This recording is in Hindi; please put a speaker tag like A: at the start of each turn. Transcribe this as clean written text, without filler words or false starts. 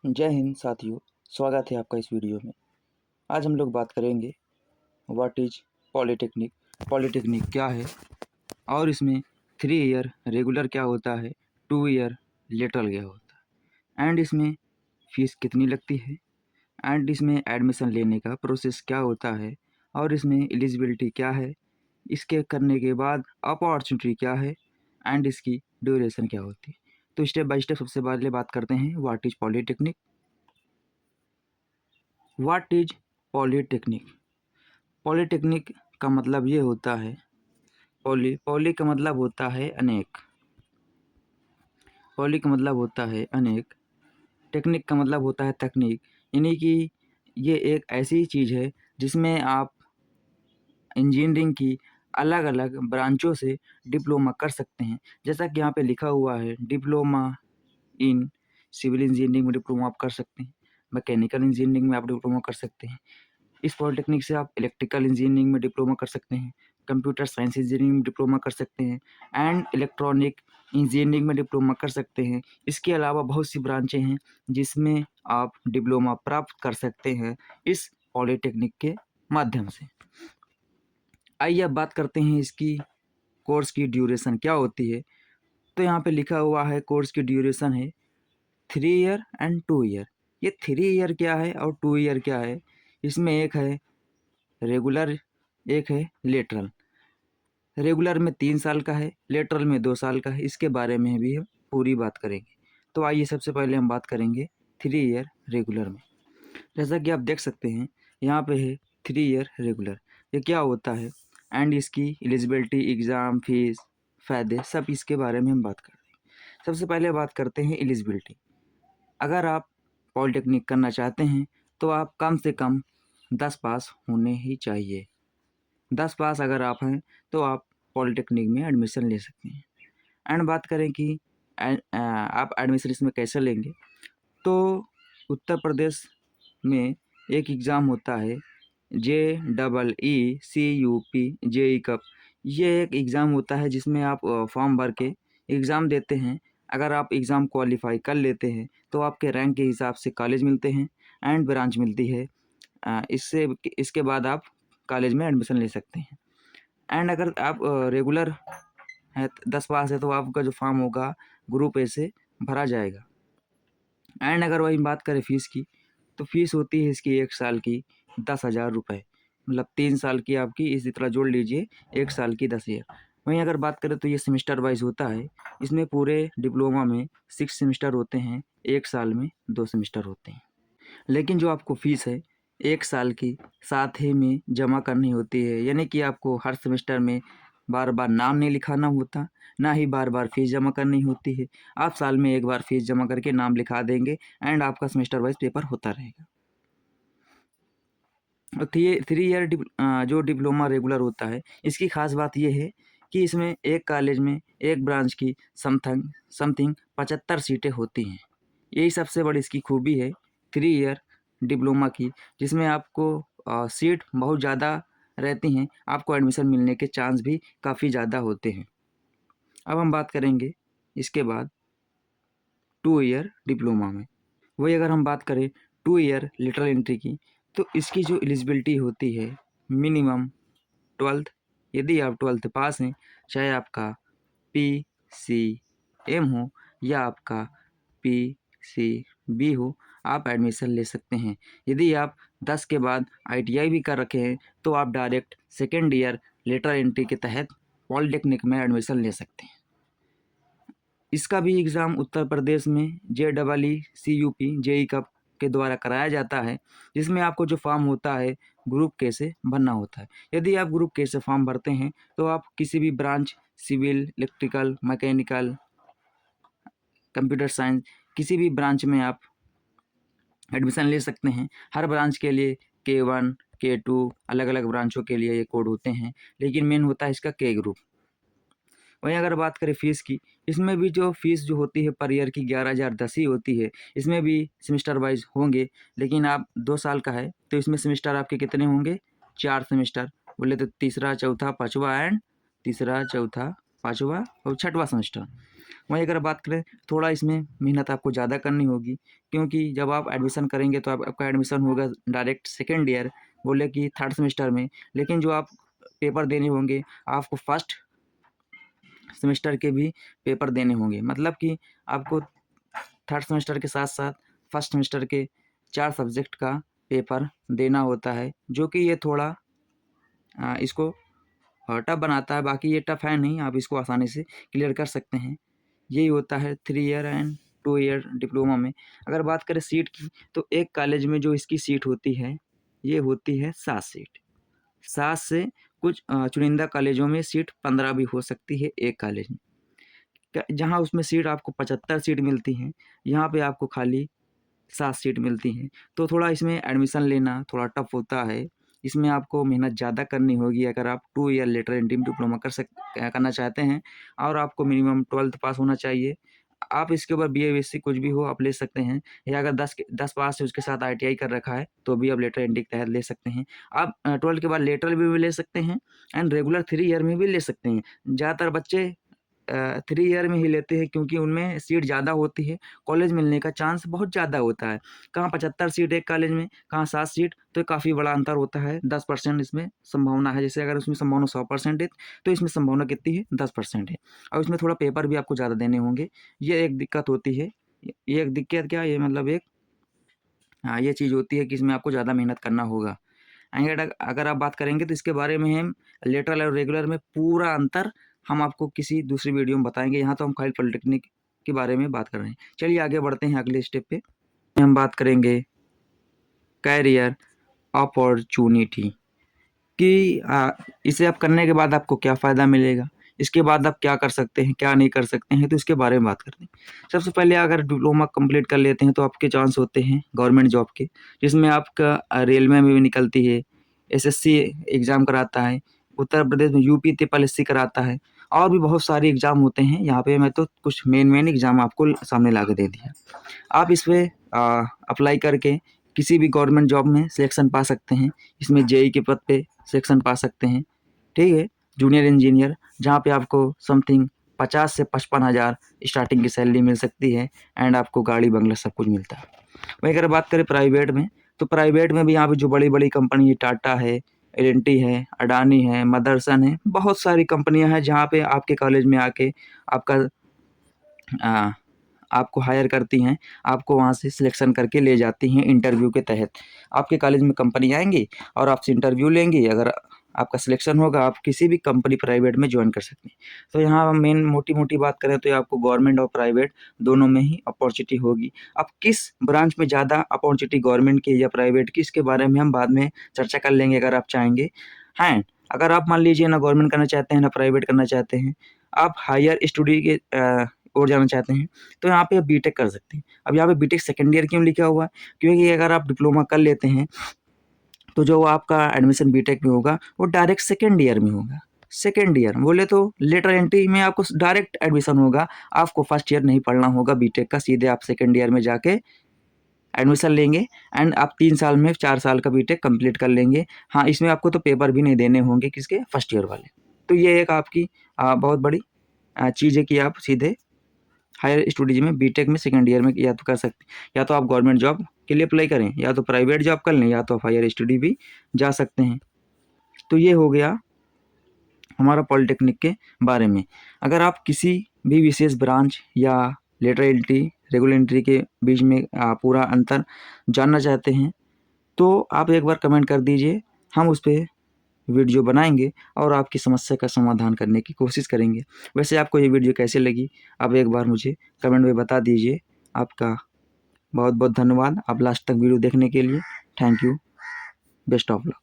A: जय हिंद साथियों, स्वागत है आपका इस वीडियो में। आज हम लोग बात करेंगे व्हाट इज पॉलिटेक्निक। पॉलिटेक्निक क्या है और इसमें 3 ईयर रेगुलर क्या होता है, 2 ईयर लेटरल क्या होता है, एंड इसमें फ़ीस कितनी लगती है, एंड इसमें एडमिशन लेने का प्रोसेस क्या होता है, और इसमें एलिजिबिलिटी क्या है, इसके करने के बाद अपॉर्चुनिटी क्या है, एंड इसकी ड्यूरेशन क्या होती है। तो स्टेप बाय स्टेप सबसे पहले बात करते हैं what is polytechnic. What is polytechnic. Polytechnic का मतलब ये होता है, पॉली का मतलब होता है अनेक, पॉली का मतलब होता है अनेक, टेक्निक का मतलब होता है तकनीक। यानी कि ये एक ऐसी चीज़ है जिसमें आप इंजीनियरिंग की अलग अलग ब्रांचों से डिप्लोमा कर सकते हैं। जैसा कि यहाँ पे लिखा हुआ है, डिप्लोमा इन सिविल इंजीनियरिंग में डिप्लोमा आप कर सकते हैं, मैकेनिकल इंजीनियरिंग में आप डिप्लोमा कर सकते हैं। इस पॉलिटेक्निक से आप इलेक्ट्रिकल इंजीनियरिंग में डिप्लोमा कर सकते हैं, कंप्यूटर साइंस इंजीनियरिंग में डिप्लोमा कर सकते हैं, एंड इलेक्ट्रॉनिक इंजीनियरिंग में डिप्लोमा कर सकते हैं। इसके अलावा बहुत सी ब्रांचें हैं जिसमें आप डिप्लोमा प्राप्त कर सकते हैं इस पॉलिटेक्निक के माध्यम से। आइए अब बात करते हैं इसकी कोर्स की ड्यूरेशन क्या होती है। तो यहाँ पे लिखा हुआ है कोर्स की ड्यूरेशन है 3 ईयर एंड 2 ईयर। ये 3 ईयर क्या है और 2 ईयर क्या है, इसमें एक है रेगुलर, एक है लेटरल। रेगुलर में 3 साल का है, लेटरल में 2 साल का है। इसके बारे में भी हम पूरी बात करेंगे। तो आइए सबसे पहले हम बात करेंगे 3 ईयर रेगुलर में। जैसा कि आप देख सकते हैं यहाँ पे है 3 ईयर रेगुलर। ये क्या होता है एंड इसकी एलिजिबिलिटी, एग्ज़ाम, फीस, फ़ायदे, सब इसके बारे में हम बात करते हैं। सबसे पहले बात करते हैं एलिजिबिलिटी। अगर आप पॉलिटेक्निक करना चाहते हैं तो आप कम से कम 10 पास होने ही चाहिए। 10 पास अगर आप हैं तो आप पॉलिटेक्निक में एडमिशन ले सकते हैं। एंड बात करें कि आप एडमिशन इसमें कैसे लेंगे, तो उत्तर प्रदेश में एक एग्ज़ाम होता है JEE CUP JEE कप। ये एक एग्ज़ाम होता है जिसमें आप फॉर्म भर के एग्ज़ाम देते हैं। अगर आप एग्ज़ाम क्वालिफाई कर लेते हैं तो आपके रैंक के हिसाब से कॉलेज मिलते हैं एंड ब्रांच मिलती है। इसके बाद आप कॉलेज में एडमिशन ले सकते हैं। एंड अगर आप रेगुलर है, 10 पास है, तो आपका जो फॉर्म होगा ग्रुप ए से भरा जाएगा। एंड अगर वही बात करें फ़ीस की, तो फ़ीस होती है इसकी 1 साल की 10,000 रुपये। मतलब 3 साल की आपकी, इसी तरह जोड़ लीजिए, 1 साल की 10,000। वहीं अगर बात करें तो ये सेमेस्टर वाइज़ होता है। इसमें पूरे डिप्लोमा में 6 सेमेस्टर होते हैं, 1 साल में 2 सेमेस्टर होते हैं। लेकिन जो आपको फ़ीस है 1 साल की साथ ही में जमा करनी होती है। यानी कि आपको हर सेमेस्टर में बार-बार नाम नहीं लिखाना होता, ना ही बार-बार फ़ीस जमा करनी होती है। आप साल में 1 बार फ़ीस जमा करके नाम लिखा देंगे एंड आपका सेमेस्टर वाइज़ पेपर होता रहेगा। और 3 ईयर जो डिप्लोमा रेगुलर होता है, इसकी ख़ास बात ये है कि इसमें एक कॉलेज में एक ब्रांच की समथिंग 75 सीटें होती हैं। यही सबसे बड़ी इसकी खूबी है 3 ईयर डिप्लोमा की, जिसमें आपको सीट बहुत ज़्यादा रहती हैं, आपको एडमिशन मिलने के चांस भी काफ़ी ज़्यादा होते हैं। अब हम बात करेंगे इसके बाद 2 ईयर डिप्लोमा में। वही अगर हम बात करें 2 ईयर लेटरल एंट्री की, तो इसकी जो एलिजिबिलिटी होती है मिनिमम 12th। यदि आप 12th पास हैं, चाहे आपका PCM हो या आपका PCB हो, आप एडमिशन ले सकते हैं। यदि आप 10 के बाद ITI भी कर रखे हैं तो आप direct second year lateral entry के तहत पॉलिटेक्निक में एडमिशन ले सकते हैं। इसका भी एग्ज़ाम उत्तर प्रदेश में JEE CUP JEE कप के द्वारा कराया जाता है, जिसमें आपको जो फॉर्म होता है ग्रुप के से भरना होता है। यदि आप ग्रुप के से फॉर्म भरते हैं तो आप किसी भी branch, civil, electrical, mechanical, computer science, किसी भी ब्रांच में आप एडमिशन ले सकते हैं। हर ब्रांच के लिए K1 K2 अलग-अलग ब्रांचों के लिए ये कोड होते हैं, लेकिन मेन होता है इसका K ग्रुप। वहीं अगर बात करें फ़ीस की, इसमें भी जो फ़ीस जो होती है पर ईयर की 11,010 ही होती है। इसमें भी सेमेस्टर वाइज़ होंगे, लेकिन आप 2 साल का है तो इसमें सेमेस्टर आपके कितने होंगे, 4 सेमेस्टर। बोले तो तीसरा, चौथा, पाँचवा एंड तीसरा, चौथा, पाँचवा और छठवां सेमेस्टर। वहीं अगर बात करें थोड़ा इसमें मेहनत आपको ज़्यादा करनी होगी, क्योंकि जब आप एडमिशन करेंगे तो आपका एडमिशन होगा डायरेक्ट सेकेंड ईयर, बोले कि थर्ड सेमेस्टर में, लेकिन जो आप पेपर देने होंगे आपको फर्स्ट सेमेस्टर के भी पेपर देने होंगे। मतलब कि आपको थर्ड सेमेस्टर के साथ साथ फर्स्ट सेमेस्टर के 4 सब्जेक्ट का पेपर देना होता है, जो कि ये थोड़ा इसको टफ बनाता है। बाकी ये टफ है नहीं, आप इसको आसानी से क्लियर कर सकते हैं। यही होता है 3 ईयर एंड 2 ईयर डिप्लोमा में। अगर बात करें सीट की, तो एक कॉलेज में जो इसकी सीट होती है, ये होती है 7 सीट। 7 से कुछ चुनिंदा कॉलेजों में सीट 15 भी हो सकती है एक कॉलेज में। जहाँ उसमें सीट आपको 75 सीट मिलती हैं, यहाँ पे आपको खाली 7 सीट मिलती हैं। तो थोड़ा इसमें एडमिशन लेना थोड़ा टफ होता है। इसमें आपको मेहनत ज़्यादा करनी होगी अगर आप 2 ईयर लेटर इंटीम डिप्लोमा करना चाहते हैं, और आपको मिनिमम 12th पास होना चाहिए। आप इसके ऊपर बीए बीएससी कुछ भी हो आप ले सकते हैं, या अगर 10 पास है उसके साथ आईटीआई कर रखा है तो भी आप लेटर एंट्री के तहत ले सकते हैं। आप 12 के बाद लेटर भी ले सकते हैं एंड रेगुलर 3 ईयर में भी ले सकते हैं। ज़्यादातर बच्चे 3 ईयर में ही लेते हैं, क्योंकि उनमें सीट ज़्यादा होती है, कॉलेज मिलने का चांस बहुत ज़्यादा होता है। कहाँ 75 सीट एक कॉलेज में, कहाँ 7 सीट, तो काफ़ी बड़ा अंतर होता है। 10% इसमें संभावना है। जैसे अगर उसमें संभावना 100% है, तो इसमें संभावना कितनी है? 10% है। और इसमें थोड़ा पेपर भी आपको ज़्यादा देने होंगे, ये एक दिक्कत होती है। ये एक दिक्कत क्या, ये मतलब एक ये चीज़ होती है कि इसमें आपको ज़्यादा मेहनत करना होगा। अगर आप बात करेंगे तो इसके बारे में हम लेटरल और रेगुलर में पूरा अंतर हम आपको किसी दूसरी वीडियो में बताएंगे। यहाँ तो हम खाली पॉलिटेक्निक के बारे में बात कर रहे हैं। चलिए आगे बढ़ते हैं अगले स्टेप पे। हम बात करेंगे कैरियर अपॉर्चुनिटी कि इसे आप करने के बाद आपको क्या फ़ायदा मिलेगा, इसके बाद आप क्या कर सकते हैं, क्या नहीं कर सकते हैं, तो इसके बारे में बात करते हैं। सबसे पहले अगर डिप्लोमा कंप्लीट कर लेते हैं तो आपके चांस होते हैं गवर्नमेंट जॉब के, जिसमें आपका रेलवे में भी निकलती है, एसएससी एग्ज़ाम कराता है, उत्तर प्रदेश में यूपी ट्रिपल एससी कराता है, और भी बहुत सारे एग्ज़ाम होते हैं। यहाँ पे मैं तो कुछ मेन एग्ज़ाम आपको सामने ला के दे दिया। आप इस पे अप्लाई करके किसी भी गवर्नमेंट जॉब में सिलेक्शन पा सकते हैं। इसमें जेईई के पद पे सिलेक्शन पा सकते हैं, ठीक है। जूनियर इंजीनियर, जहाँ पे आपको समथिंग 50 से 55,000 स्टार्टिंग की सैलरी मिल सकती है, एंड आपको गाड़ी बंगला सब कुछ मिलता है। वहीं अगर बात करें प्राइवेट में, तो प्राइवेट में भी यहाँ पे जो बड़ी-बड़ी कंपनी टाटा है, एल&टी है, अडानी है, मदरसन है, बहुत सारी कंपनियाँ हैं जहाँ पे आपके कॉलेज में आके आपका आपको हायर करती हैं, आपको वहाँ से सिलेक्शन करके ले जाती हैं इंटरव्यू के तहत। आपके कॉलेज में कंपनी आएँगी और आपसे इंटरव्यू लेंगी, अगर आपका सिलेक्शन होगा आप किसी भी कंपनी प्राइवेट में जॉइन कर सकते हैं। तो यहाँ मेन मोटी-मोटी बात करें तो आपको गवर्नमेंट और प्राइवेट दोनों में ही अपॉर्चुनिटी होगी। अब किस ब्रांच में ज़्यादा अपॉर्चुनिटी गवर्नमेंट की या प्राइवेट की, इसके बारे में हम बाद में चर्चा कर लेंगे अगर आप चाहेंगे। हैं, अगर आप मान लीजिए ना गवर्नमेंट करना चाहते हैं ना प्राइवेट करना चाहते हैं, आप हायर स्टडी के ओर जाना चाहते हैं, तो यहाँ पे आप बीटेक कर सकते हैं। अब यहाँ पे बीटेक सेकंड ईयर क्यों लिखा हुआ है? क्योंकि अगर आप डिप्लोमा कर लेते हैं, तो जो आपका एडमिशन बीटेक में होगा, वो डायरेक्ट सेकंड ईयर में होगा। सेकंड ईयर बोले तो लेटर एंट्री में आपको डायरेक्ट एडमिशन होगा, आपको फर्स्ट ईयर नहीं पढ़ना होगा बीटेक का, सीधे आप सेकंड ईयर में जाके एडमिशन लेंगे, एंड आप 3 साल में 4 साल का बीटेक कंप्लीट कर लेंगे। हाँ, इसमें आपको तो पेपर भी नहीं देने होंगे किसके, फर्स्ट ईयर वाले। तो ये एक आपकी बहुत बड़ी चीज़ है कि आप सीधे हायर स्टडीज़ में बीटेक में सेकंड ईयर में या तो कर सकते हैं, या तो आप गवर्नमेंट जॉब के लिए अप्लाई करें, या तो प्राइवेट जॉब कर लें, या तो आप हायर स्टडी भी जा सकते हैं। तो ये हो गया हमारा पॉलिटेक्निक के बारे में। अगर आप किसी भी विशेष ब्रांच या लेटर एंट्री, रेगुलर एंट्री के बीच में पूरा अंतर जानना चाहते हैं, तो आप एक बार कमेंट कर दीजिए, हम उस पे वीडियो बनाएंगे और आपकी समस्या का समाधान करने की कोशिश करेंगे। वैसे आपको ये वीडियो कैसे लगी, आप एक बार मुझे कमेंट में बता दीजिए। आपका बहुत बहुत धन्यवाद आप लास्ट तक वीडियो देखने के लिए। Thank you, best of luck.